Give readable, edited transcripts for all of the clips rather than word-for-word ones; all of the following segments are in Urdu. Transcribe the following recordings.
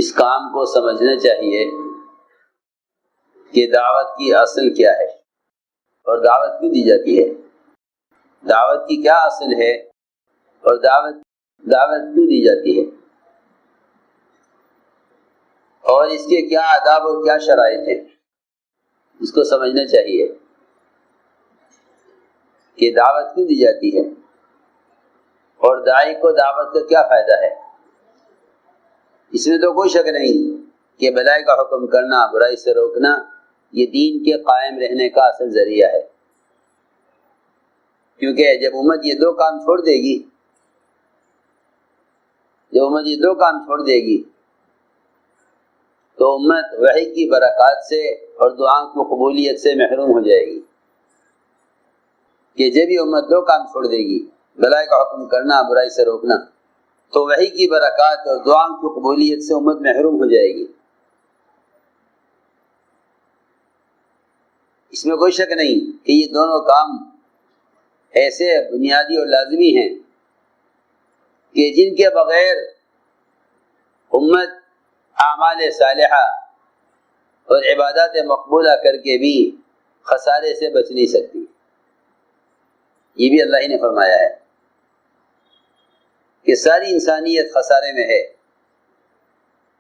اس کام کو سمجھنا چاہیے کہ دعوت کی اصل کیا ہے اور دعوت کیوں دی جاتی ہے، دعوت کی کیا اصل ہے اور دعوت کیوں دی جاتی ہے، اور اس کے کیا آداب اور کیا شرائط ہیں، اس کو سمجھنا چاہیے کہ دعوت کیوں دی جاتی ہے اور داعی کو دعوت کا کیا فائدہ ہے۔ اس میں تو کوئی شک نہیں کہ بھلائی کا حکم کرنا، برائی سے روکنا، یہ دین کے قائم رہنے کا اصل ذریعہ ہے، کیونکہ جب امت یہ دو کام چھوڑ دے گی، تو امت وحی کی برکات سے اور دعا کی قبولیت سے محروم ہو جائے گی۔ کہ جب یہ امت دو کام چھوڑ دے گی، بھلائی کا حکم کرنا، برائی سے روکنا، تو وحی کی برکات اور دعا کی قبولیت سے امت محروم ہو جائے گی۔ اس میں کوئی شک نہیں کہ یہ دونوں کام ایسے بنیادی اور لازمی ہیں کہ جن کے بغیر امت اعمال صالحہ اور عبادات مقبولہ کر کے بھی خسارے سے بچ نہیں سکتی۔ یہ بھی اللہ ہی نے فرمایا ہے کہ ساری انسانیت خسارے میں ہے۔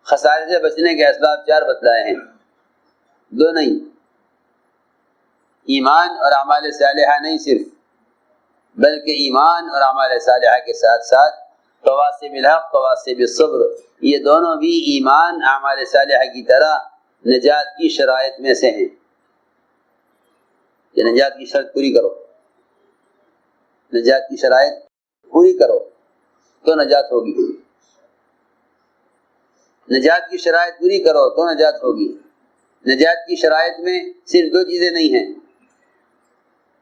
خسارے سے بچنے کے اسباب 4 بتلائے ہیں، 2 نہیں، ایمان اور اعمال صالحہ نہیں صرف، بلکہ ایمان اور اعمال صالحہ کے ساتھ ساتھ تواصی بالحق، تواصی بالصبر، یہ دونوں بھی ایمان اعمال صالحہ کی طرح نجات کی شرائط میں سے ہیں۔ کہ نجات کی شرط پوری کرو، نجات کی شرائط پوری کرو تو نجات ہوگی، نجات کی شرائط پوری کرو تو نجات ہوگی۔ نجات کی شرائط میں صرف 2 چیزیں نہیں ہیں،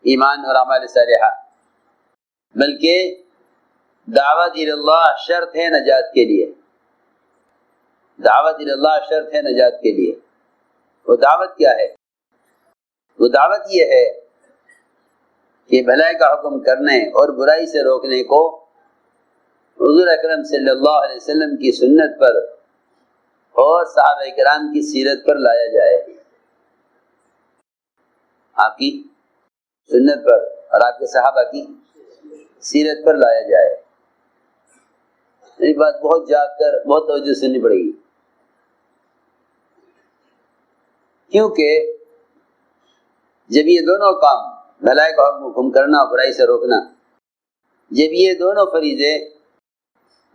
ایمان اور اعمال صالحہ، بلکہ دعوت اللہ شرط ہے نجات کے لیے، دعوت اللہ شرط ہے نجات کے لیے۔ وہ دعوت کیا ہے؟ وہ دعوت یہ ہے کہ بھلائی کا حکم کرنے اور برائی سے روکنے کو حضور اکرم صلی اللہ علیہ وسلم کی سنت پر اور صحابہ کرام کی سیرت پر لایا جائے، آپ کی سنت پر اور آپ کے صحابہ کی سیرت پر لایا جائے۔ یہ بات بہت جاگ کر بہت توجہ سننی پڑے گی، کیونکہ جب یہ دونوں کام، بھلائی کا حکم کرنا اور برائی سے روکنا، جب یہ دونوں فریضے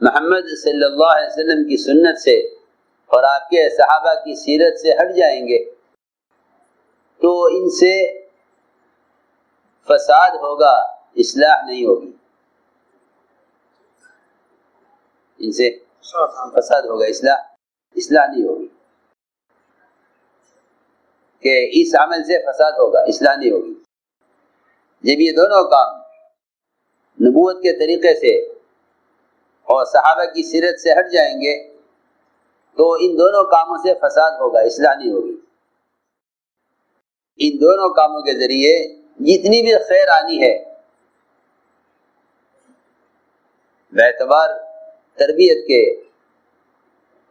محمد صلی اللہ علیہ وسلم کی سنت سے اور آپ کے صحابہ کی سیرت سے ہٹ جائیں گے تو ان سے فساد ہوگا، اصلاح نہیں ہوگی۔ ان سے فساد ہوگا، اصلاح نہیں ہوگی، کہ اس عمل سے فساد ہوگا، اصلاح نہیں ہوگی۔ جب یہ دونوں کام نبوت کے طریقے سے اور صحابہ کی سیرت سے ہٹ جائیں گے تو ان دونوں کاموں سے فساد ہوگا، اصلاح نہیں ہوگی۔ ان دونوں کاموں کے ذریعے جتنی بھی خیر آنی ہے باعتبار تربیت کے،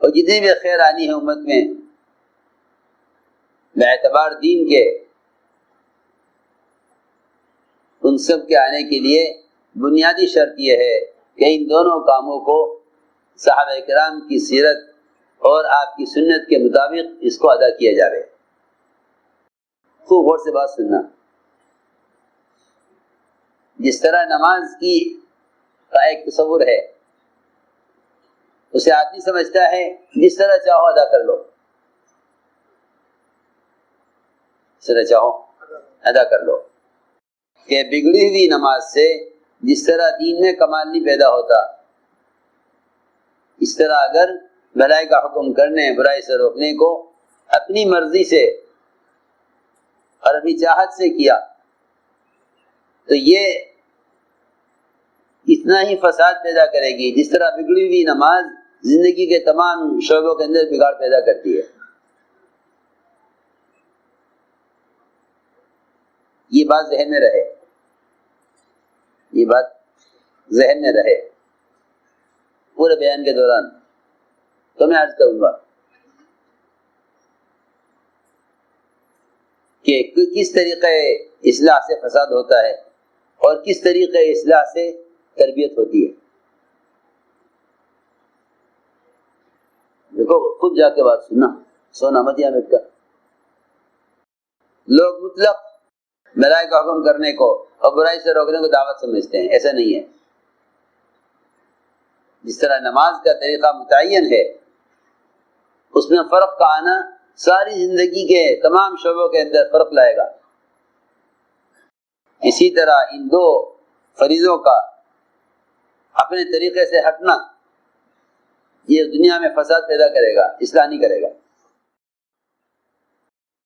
اور جتنی بھی خیر آنی ہے امت میں باعتبار دین کے، ان سب کے آنے کے لیے بنیادی شرط یہ ہے کہ ان دونوں کاموں کو صحابہ کرام کی سیرت اور آپ کی سنت کے مطابق اس کو ادا کیا جائے۔ خوب غور سے بات سننا۔ جس طرح نماز کی کا ایک تصور ہے، اسے آدمی سمجھتا ہے جس طرح چاہو ادا کر لو، جس طرح چاہو ادا کر لو، کہ بگڑی ہوئی نماز سے جس طرح دین میں کمال نہیں پیدا ہوتا، اس طرح اگر بھلائی کا حکم کرنے برائی سے روکنے کو اپنی مرضی سے اور اپنی چاہت سے کیا تو یہ اتنا ہی فساد پیدا کرے گی جس طرح بگڑی ہوئی نماز زندگی کے تمام شعبوں کے اندر بگاڑ پیدا کرتی ہے۔ یہ بات ذہن میں رہے، یہ بات ذہن میں رہے پورے بیان کے دوران۔ تو میں عرض کروں گا کہ کس طریقے اصلاح سے فساد ہوتا ہے اور کس طریقے اصلاح سے تربیت ہوتی ہے. دیکھو خود جا کے بات سننا، سونا مت یہاں بیٹھ کر. لوگ مطلق بھلائی کا حکم کرنے کو اور برائی سے روکنے کو دعوت سمجھتے ہیں. ایسا نہیں ہے. جس طرح نماز کا طریقہ متعین ہے، اس میں فرق کا آنا ساری زندگی کے تمام شعبوں کے اندر فرق لائے گا. اسی طرح ان دو فریضوں کا اپنے طریقے سے ہٹنا یہ دنیا میں فساد پیدا کرے گا، اصلاح نہیں کرے گا.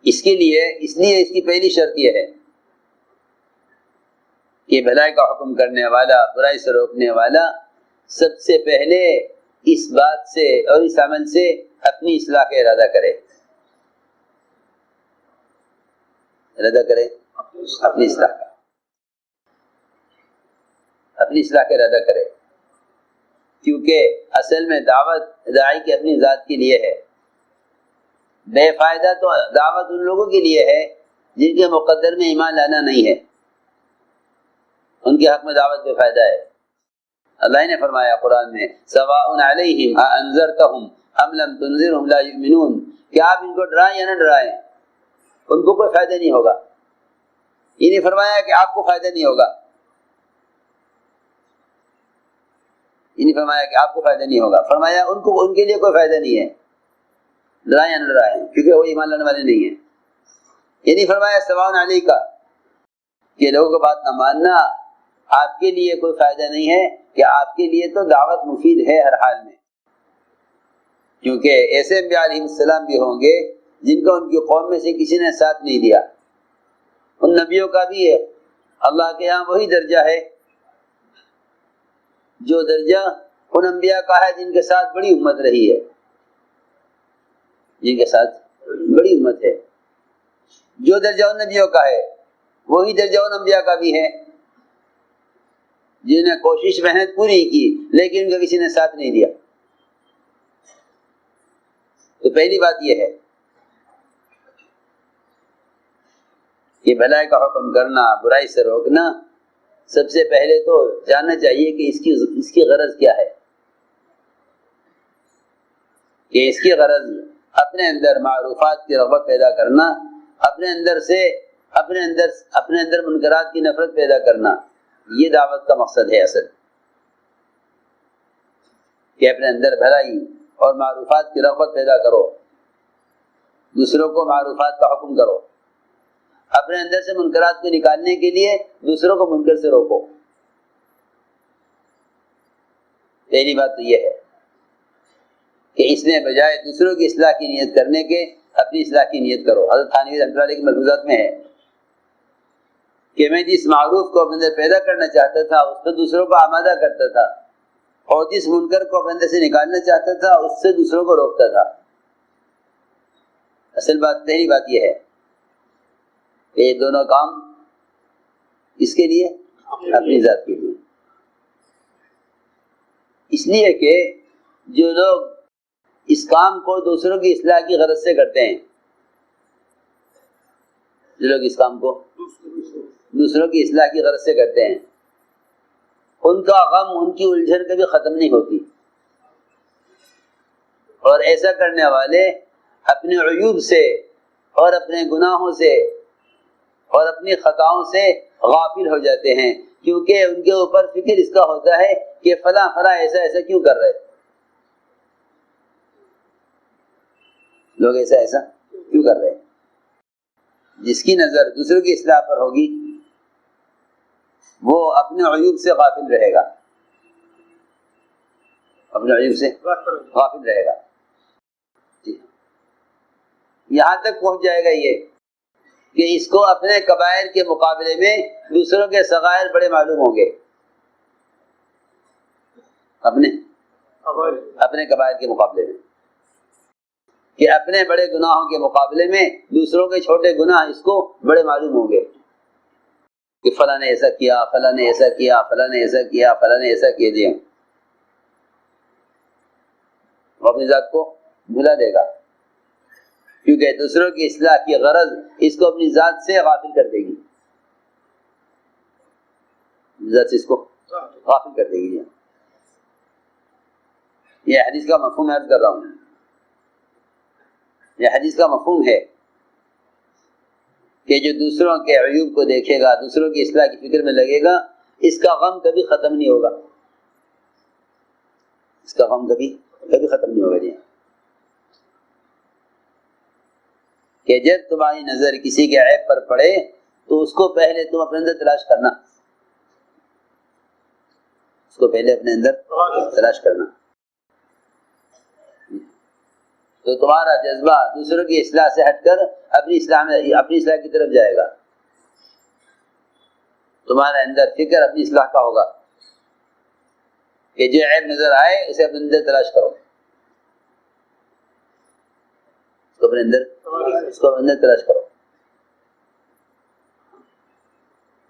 اس لیے اس کی پہلی شرط یہ ہے کہ بھلائی کا حکم کرنے والا، برائی سے روکنے والا سب سے پہلے اس بات سے اور اس عمل سے اپنی اصلاح کا ارادہ کرے. ارادہ کرے اپنی اصلاح کا، اپنی اصلاح کا ارادہ کرے. کیونکہ اصل میں دعوت داعی کی اپنی ذات کے لیے ہے. بے فائدہ تو دعوت ان لوگوں کے لیے ہے جن کے مقدر میں ایمان لانا نہیں ہے. ان کے حق میں دعوت بے فائدہ ہے. اللہ نے فرمایا قرآن میں سواء علیہم انذرتہم ام لم تنذرہم لا یؤمنون، کہ آپ ان کو ڈرائیں یا نہ ڈرائیں ان کو کوئی فائدہ نہیں ہوگا. یہ نہیں فرمایا کہ آپ کو فائدہ نہیں ہوگا، یہ نہیں فرمایا کہ آپ کو فائدہ نہیں ہوگا، فرمایا ان کے لیے کوئی فائدہ نہیں ہے، ڈرائیں یا نہ ڈرائیں، کیونکہ وہ ایمان لانے والے نہیں ہیں. یہ نہیں فرمایا سواء علیک کہ لوگوں کو بات نہ ماننا آپ کے لیے کوئی فائدہ نہیں ہے، کہ آپ کے لیے تو دعوت مفید ہے ہر حال میں. کیونکہ ایسے انبیاء علیہ السلام بھی ہوں گے جن کو ان کی قوم میں سے کسی نے ساتھ نہیں دیا. ان نبیوں کا بھی ہے اللہ کے یہاں وہی درجہ ہے جو درجہ ان انبیاء کا ہے جن کے ساتھ بڑی امت رہی ہے، جن کے ساتھ بڑی امت ہے. جو درجہ ان نبیوں کا ہے وہی درجہ ان انبیاء کا بھی ہے جنہوں نے کوشش محنت پوری کی لیکن ان کا کسی نے ساتھ نہیں دیا. تو پہلی بات یہ ہے کہ بھلائی کا حکم کرنا، برائی سے روکنا، سب سے پہلے تو جاننا چاہیے کہ اس کی غرض کیا ہے. کہ اس کی غرض اپنے اندر معروفات کی رغبت پیدا کرنا، اپنے اندر منکرات کی نفرت پیدا کرنا، یہ دعوت کا مقصد ہے اصل. کہ اپنے اندر بھلائی اور معروفات کی رغبت پیدا کرو، دوسروں کو معروفات کا حکم کرو، اپنے اندر سے منکرات کو نکالنے کے لیے دوسروں کو منکر سے روکو. پہلی بات تو یہ ہے کہ اس نے بجائے دوسروں کی اصلاح کی نیت کرنے کے اپنی اصلاح کی نیت کرو. حضرت تھانوی رحمۃ اللہ علیہ کے ملفوظات میں ہے کہ میں جس معروف کو اپنے اندر پیدا کرنا چاہتا تھا اس سے دوسروں کو آمادہ کرتا تھا، اور جس منکر کو اپنے اندر سے نکالنا چاہتا تھا اس سے دوسروں کو روکتا تھا. اصل بات پہلی بات یہ ہے کہ یہ دونوں کام اس کے لیے اپنی ذات کے لیے. اس لیے کہ جو لوگ اس کام کو دوسروں کی اصلاح کی غرض سے کرتے ہیں، جو لوگ اس کام کو دوسروں کی اصلاح کی غرض سے کرتے ہیں، ان کا غم، ان کی الجھن کبھی ختم نہیں ہوتی. اور ایسا کرنے والے اپنے عیوب سے اور اپنے گناہوں سے اور اپنی خطاؤں سے غافل ہو جاتے ہیں، کیونکہ ان کے اوپر فکر اس کا ہوتا ہے کہ فلاں ایسا کیوں کر رہے، لوگ ایسا کیوں کر رہے. جس کی نظر دوسروں کی اصلاح پر ہوگی وہ اپنے عیوب سے غافل رہے گا، اپنے عیوب سے غافل رہے گا. یہاں تک پہنچ جائے گا یہ کہ اس کو اپنے کبائر کے مقابلے میں دوسروں کے صغائر بڑے معلوم ہوں گے. اپنے کبائر کے مقابلے میں، کہ اپنے بڑے گناہوں کے مقابلے میں دوسروں کے چھوٹے گناہ اس کو بڑے معلوم ہوں گے کہ فلاں نے ایسا کیا، فلاں نے ایسا کیا، فلاں نے ایسا کیا، فلاں نے ایسا کیا دیا. وہ اپنی ذات کو بھلا دے گا. کیونکہ دوسروں کی اصلاح کی غرض اس کو اپنی ذات سے غافل کر دے گی، ذات سے اس کو غافل کر دے گی۔ یہ حدیث کا مفہوم عرض کر رہا ہوں، یہ حدیث کا مفہوم ہے کہ جو دوسروں کے عیوب کو دیکھے گا، دوسروں کی اصلاح کی فکر میں لگے گا، اس کا غم کبھی ختم نہیں ہوگا، اس کا غم کبھی ختم نہیں ہوگا۔ جی کہ جب تمہاری نظر کسی کے عیب پر پڑے تو اس کو پہلے تم اپنے اندر تلاش کرنا، اس کو پہلے اپنے اندر تلاش کرنا، تو تمہارا جذبہ دوسروں کی اصلاح سے ہٹ کر اپنی اصلاح کی طرف جائے گا، تمہارے اندر فکر اپنی اصلاح کا ہوگا کہ جو عیب نظر آئے اسے اپنے اندر تلاش کرو، اس کو اپنے اندر تلاش کرو،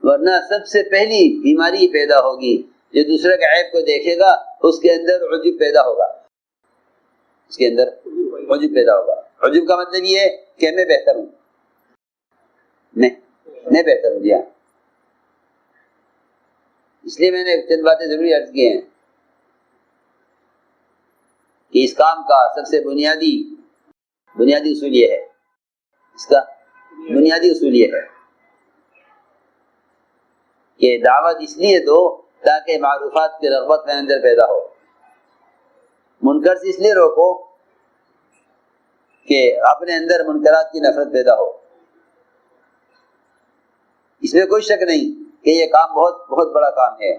ورنہ سب سے پہلی بیماری پیدا ہوگی جو دوسرے کے عیب کو دیکھے گا، اس کے اندر عجب پیدا ہوگا، اس کے اندر عجب پیدا ہوگا۔ عجب کا مطلب یہ ہے کہ میں بہتر ہوں، میں بہتر ہوں۔ جی ہاں، اس لیے میں نے چند باتیں ضروری عرض کی ہیں کہ اس کام کا سب سے بنیادی اصول یہ ہے، اس کا بنیادی اصول یہ ہے کہ دعوت اس لیے دو تاکہ معروفات کی رغبت میں اندر پیدا ہو، منکر سے اس لیے روکو کہ اپنے اندر منکرات کی نفرت پیدا ہو۔ اس میں کوئی شک نہیں کہ یہ کام بہت بہت بڑا کام ہے،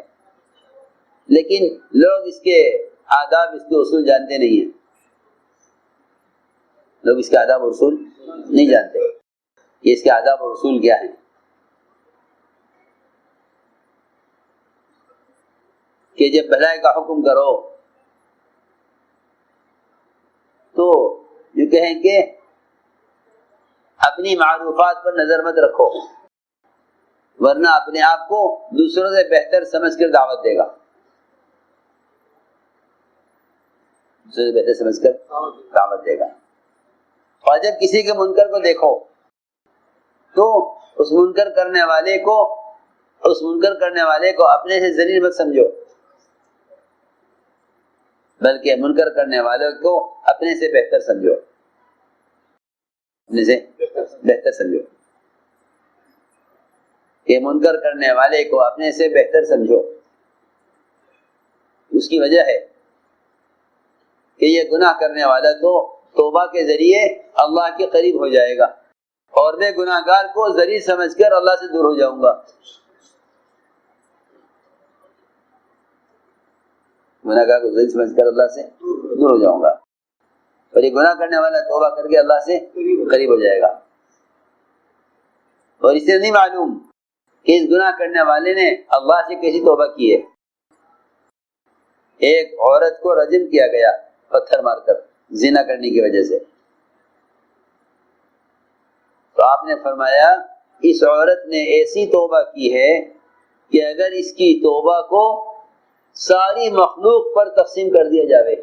لیکن لوگ اس کے آداب، اس کے اصول جانتے نہیں ہیں، لوگ اس کے آداب اور اصول نہیں جانتے کہ اس کے آداب اور اصول کیا ہیں۔ کہ جب بھلائی کا حکم کرو تو یہ کہیں کہ اپنی معروفات پر نظر مت رکھو، ورنہ اپنے آپ کو دوسروں سے بہتر سمجھ کر دعوت دے گا، دوسروں سے بہتر سمجھ کر دعوت دے گا۔ اور جب کسی کے منکر کو دیکھو تو اس منکر کرنے والے کو اپنے سے ذلیل مت سمجھو، بلکہ منکر کرنے والے کو اپنے سے بہتر سمجھو، اپنے سے بہتر سمجھو، کہ منکر کرنے والے کو اپنے سے بہتر سمجھو۔ اس کی وجہ ہے کہ یہ گناہ کرنے والا تو توبہ کے ذریعے اللہ کے قریب ہو جائے گا، اور میں گناہ گار کو ذلیل سمجھ کر اللہ سے دور ہو جاؤں گا، گناہ گار کو ذلیل سمجھ کر اللہ سے دور ہو جاؤں گا، اور یہ گناہ کرنے والا توبہ کر کے اللہ سے قریب ہو جائے گا۔ اور اسے نہیں معلوم کہ اس گناہ کرنے والے نے اللہ سے کیسی توبہ کی ہے۔ ایک عورت کو رجم کیا گیا پتھر مار کر زنا کرنے کی وجہ سے، تو آپ نے فرمایا اس عورت نے ایسی توبہ کی ہے کہ اگر اس کی توبہ کو ساری مخلوق پر تقسیم کر دیا جاوے،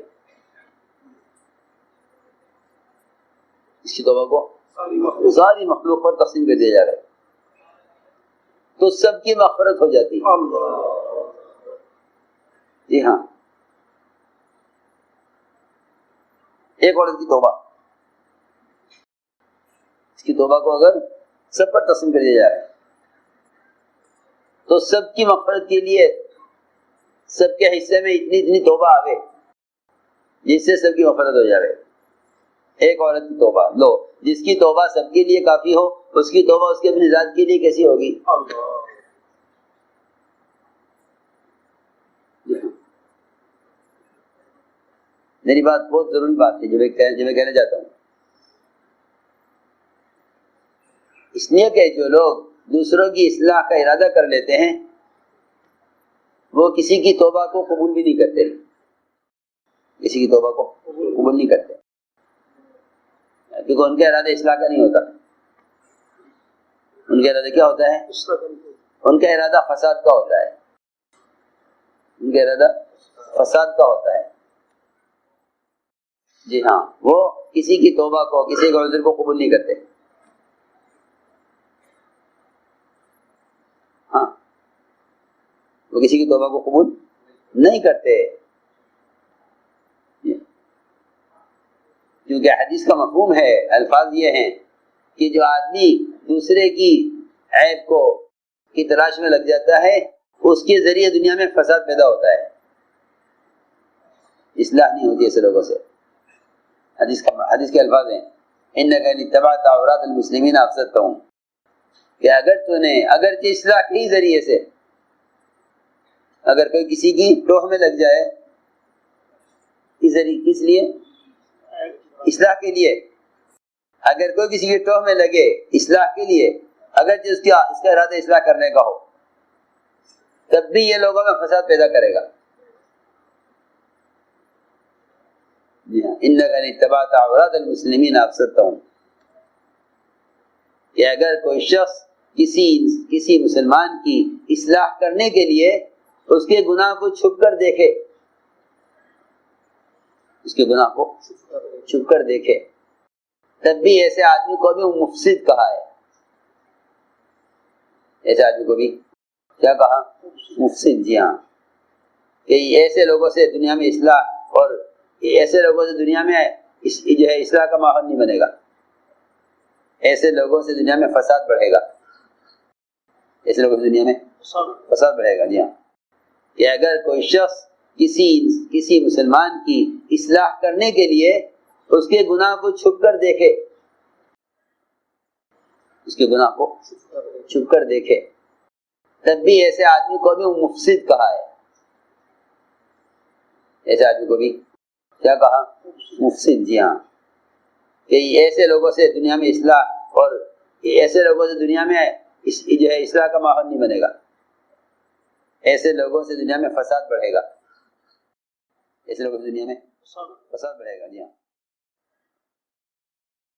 اس کی توبہ کو ساری مخلوق پر تقسیم کر دیا جاوے تو سب کی مغفرت ہو جاتی ہے۔ جی ہاں، ایک عورت کی توبہ، اس کی توبہ کو اگر سب پر تقسیم کر دیا جائے تو سب کی مغفرت کے لیے سب کے حصے میں اتنی توبہ آوے جس سے سب کی مغفرت ہو جائے۔ ایک عورت کی توبہ لو، جس کی توبہ سب کے لیے کافی ہو، اس کی توبہ اس کے اپنی ذات کے لیے کیسی ہوگی؟ میری بات بہت ضروری بات ہے جو میں کہنا چاہتا ہوں، اس لیے کہ جو لوگ دوسروں کی اصلاح کا ارادہ کر لیتے ہیں وہ کسی کی توبہ کو قبول بھی نہیں کرتے، کسی کی توبہ کو قبول نہیں کرتے، کیونکہ ان کا ارادہ اصلاح کا نہیں ہوتا، ان کا ارادہ کیا ہوتا ہے؟ ان کا ارادہ فساد کا ہوتا ہے، ان کا ارادہ فساد کا ہوتا ہے۔ جی ہاں، وہ کسی کی توبہ کو، کسی کے عذر کو قبول نہیں کرتے. ہاں، وہ کسی کی توبہ کو قبول نہیں کرتے، کیونکہ حدیث کا مفہوم ہے، الفاظ یہ ہیں کہ جو آدمی دوسرے کی عیب کو کی تلاش میں لگ جاتا ہے، اس کے ذریعے دنیا میں فساد پیدا ہوتا ہے، اصلاح نہیں ہوتی ایسے لوگوں سے. حدیث کے الفاظ ہیں انک ان اتبعت عورات المسلمین افسدتهم، کہ اگر تو نے اگرچہ اصلاح کے ذریعے سے، اگر کوئی کسی کی ٹوہ میں لگ جائے، کس لیے؟ اصلاح کے لیے. اگر کوئی کسی کی ٹوہ میں لگے اصلاح کے لیے، اگرچہ اس کا ارادہ اصلاح کرنے کا ہو، تب بھی یہ لوگوں میں فساد پیدا کرے گا. انک ان اتبعت عورات المسلمین افسدتهم، کہ اگر کوئی شخص کسی مسلمان کی اصلاح کرنے کے لیے اس کے گناہ کو چھپ کر دیکھے، اس کے گناہ کو چھپ کر دیکھے، تب بھی ایسے آدمی کو بھی مفسد کہا ہے. ایسے آدمی کو بھی کیا کہا؟ مفسد. جی ہاں، کہ ایسے لوگوں سے دنیا میں اصلاح، اور ایسے لوگوں سے دنیا میں جو ہے اصلاح کا ماحول نہیں بنے گا، ایسے لوگوں سے دنیا میں فساد بڑھے گا، ایسے لوگوں سے دنیا میں فساد بڑھے گا. جی ہاں، کہ اگر کوئی شخص کسی مسلمان کی اصلاح کرنے کے لیے اس کے گناہ کو چھپ کر دیکھے، اس کے گناہ کو چھپ کر دیکھے، تب بھی ایسے آدمی کو بھی مفسد کہا ہے. ایسے آدمی کو بھی کیا کہا؟ مفسد. جی ہاں، کہ ایسے لوگوں سے دنیا میں اصلاح، اور ایسے لوگوں سے دنیا میں جو ہے اصلاح کا ماحول نہیں بنے گا، ایسے لوگوں سے دنیا میں فساد بڑھے گا، ایسے لوگوں سے دنیا میں فساد بڑھے گا. جی ہاں.